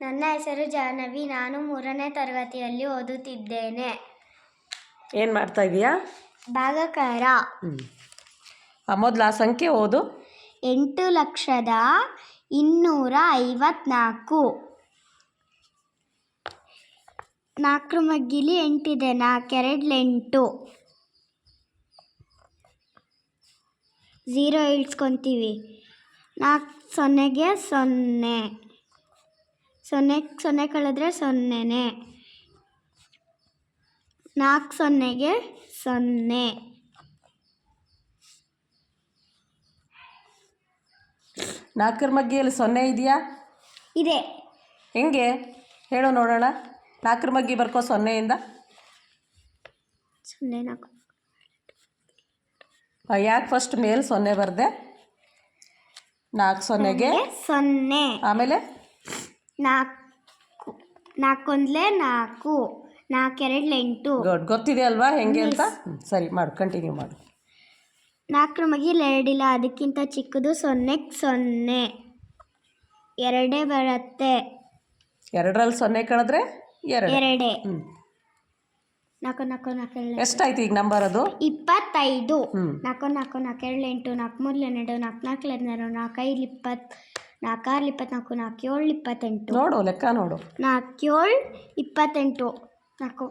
ನನ್ನ ಹೆಸರು ಜಾಹ್ನವಿ. ನಾನು 3ನೇ ತರಗತಿಯಲ್ಲಿ ಓದುತ್ತಿದ್ದೇನೆ. ಏನು ಮಾಡ್ತಾ ಇದೀಯಾ? ಭಾಗಾಕಾರ. ಮೊದಲು ಆ ಸಂಖ್ಯೆ ಓದು. 8,254. 4 ಮಗ್ಗಿಲಿ 8 ಇದೆ. 4 2 8. 0 ಇಳಿಸ್ಕೊತೀವಿ. 4 0ಗೆ 0. 0 ಕಳೆದ್ರೆ 0ನೇ. 4 0ಗೆ 0. 4 ಮಗ್ಗಿಯಲ್ಲಿ 0 ಇದೆಯಾ? ಇದೆ. ಹೆಂಗೆ ಹೇಳು ನೋಡೋಣ. 4 ಮಗ್ಗಿ ಬರ್ಕೋ 0ಇಂದ. 0 4. ಯಾಕೆ ಫಸ್ಟ್ ಮೇಲೆ 0 ಬರ್ದೆ? 4 0ಗೆ 0. ಆಮೇಲೆ 4 4 1 4. 4 2 8. ಗುಡ್. ಗೊತ್ತಿದೆ ಅಲ್ವಾ ಹೆಂಗೆ ಅಂತ? ಸರಿ ಮಾಡು, ಕಂಟಿನ್ಯೂ ಮಾಡು. 4 ಮಗಿಲಿ 2 ಇಲ್ಲ, ಅದಕ್ಕಿಂತ ಚಿಕ್ಕದು. 0ಗೆ 0. 2 ಬರುತ್ತೆ. 2ರಲ್ಲಿ 0 ಕಳೆದ್ರೆ 2. 2. 4 4 4 ಎಷ್ಟಾಯ್ತು ಈಗ ನಂಬರ್ ಅದು? 25. 4 4 4 2 8. 4 3 2. 4 4 12. 4 5 20. 4 6 24. 4 7 28. ನೋಡು, ಲೆಕ್ಕ ನೋಡು. 4 7 28. 4 4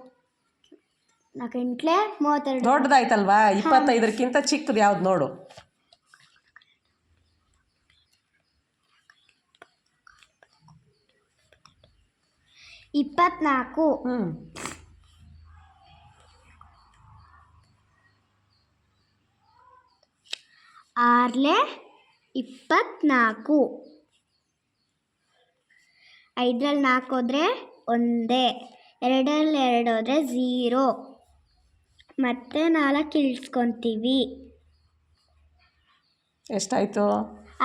8 32. ದೊಡ್ಡದಾಯ್ತಲ್ವಾ? 25ಕ್ಕಿಂತ ಚಿಕ್ಕದು ಯಾವ್ದು ನೋಡು. 24. 6 24. 5ರಲ್ಲಿ 4 ಹೋದರೆ 1. 2ರಲ್ಲಿ 2 ಹೋದರೆ 0. ಮತ್ತೆ 4 ಇಳಿಸ್ಕೊತೀವಿ. ಎಷ್ಟಾಯ್ತು?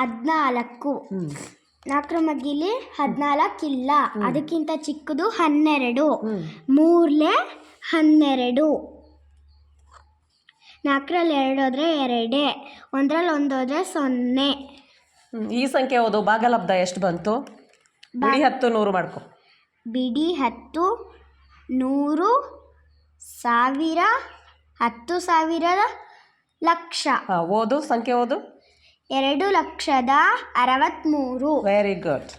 14. 4 ಮಗ್ಗಿಲಿ 14 ಇಲ್ಲ, ಅದಕ್ಕಿಂತ ಚಿಕ್ಕದು. 12. 3 12. 4ರಲ್ಲಿ 2 ಹೋದರೆ 2. 1ರಲ್ಲಿ 1 ಹೋದರೆ 0. ಈ ಸಂಖ್ಯೆ ಓದು. ಭಾಗಲಬ್ಧ ಎಷ್ಟು ಬಂತು? ಬಿಡಿ 10 100 ಮಾಡ್ಕೊ. ಬಿಡಿ 10 100 1000 10,000 ಲಕ್ಷ. ಓದು, ಸಂಖ್ಯೆ ಓದು. 2,63,000. Very good.